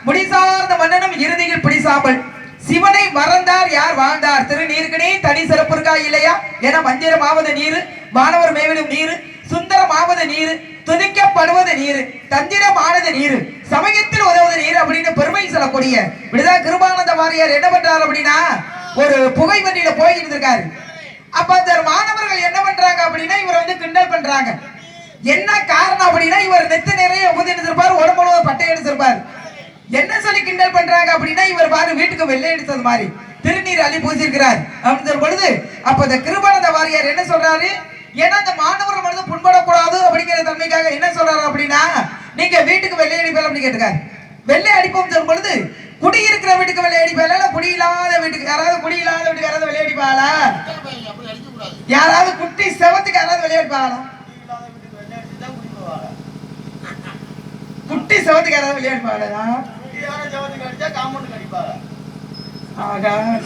முடிசார்ந்த மன்னனும் இறுதியில் பிடிசாமல் சிவனை மறந்தார் யார் வாழ்ந்தார். திருநீர்கனே தனி சிறப்பு இருக்கா இல்லையா? ஏன்னா மந்திரமாவது நீர், மாணவர் மேவிடும் நீர், சுந்தரமாவது நீர், துதிக்கப்படுவது நீர், தந்திரமானது நீர், சமயத்தில் உதவுவது நீர் அப்படின்னு பெருமை சொல்லக்கூடிய இப்படிதான் கிருபானந்த வாரியார் என்ன பண்றாரு அப்படின்னா, ஒரு புகை வண்டியில போயிட்டு இருக்காரு. அப்ப அந்த மாணவர்கள் என்ன பண்றாங்க அப்படின்னா, இவர் வந்து கிண்டல் பண்றாங்க. என்ன காரணம் அப்படின்னா, இவர் நெத்து நிறைய ஊதி எடுத்திருப்பாரு, உடம்பு பட்டை எடுத்திருப்பாரு. என்ன சொல்லி கிண்டல் பண்றாங்க அப்படின்னா, இவர் பாரு வீட்டுக்கு வெள்ளை அடித்தது மாதிரி திருநீர் அள்ளி பூசிருக்கிறார் அப்படின்னு சொல்லும் பொழுது, அப்ப இந்த கிருபானந்த வாரியார் என்ன சொல்றாரு, ஏன்னா அந்த மாணவர்கள் வந்து புண்படக்கூடாது அப்படிங்கிற தன்மைக்காக என்ன சொல்றாரு அப்படின்னா, நீங்க வீட்டுக்கு வெள்ளை அடிப்பேன் அப்படின்னு கேட்டுக்காரு. வெள்ளை அடிப்போம் சொல்லும் பொழுது, குடியிருக்கிற வீட்டுக்கு வெள்ளை அடிப்பாளா, குடி இல்லாத வீட்டுக்கு யாராவது, குடி இல்லாத வீட்டுக்கு யாராவது வெள்ளை அடிப்பாளா, யாராவது குட்டி செவத்துக்கு யாராவது வெள்ளை அடிப்பாளா, குட்டி செவத்துக்கு யாராவது வெள்ளை அடிப்பாளா,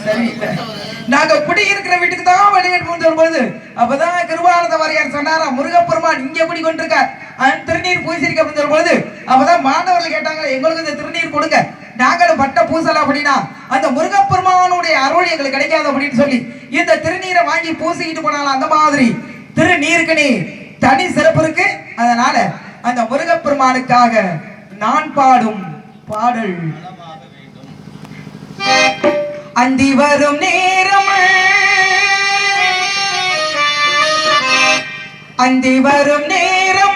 சரியில்லை. நாங்க குடி இருக்கிற வீட்டுக்கு தான் வெளியேற்போம் சொல்லும்போது, அப்பதான் கிருபானந்த வாரியார் சொன்னாரா, முருகப்பெருமான் இங்க குடி கொண்டிருக்கார், திருநீர் பூசிருக்க அப்படின்னு சொல்லும்போது, அப்பதான் மாணவர்கள் கேட்டாங்க, எங்களுக்கு இந்த திருநீர் கொடுங்க, நாங்களும் பட்ட பூசலாம் அப்படின்னா அந்த முருகப்பெருமானுடைய அருள் எங்களுக்கு கிடைக்காது அப்படின்னு சொல்லி இந்த திருநீரை வாங்கி பூசிக்கிட்டு போனாலும் அந்த மாதிரி திருநீருக்கு தனி சிறப்பு இருக்கு. அதனால அந்த முருகப்பெருமானுக்காக நான் பாடும் பாடல், அந்தி வரும் நேரம், அந்தி வரும் நேரம்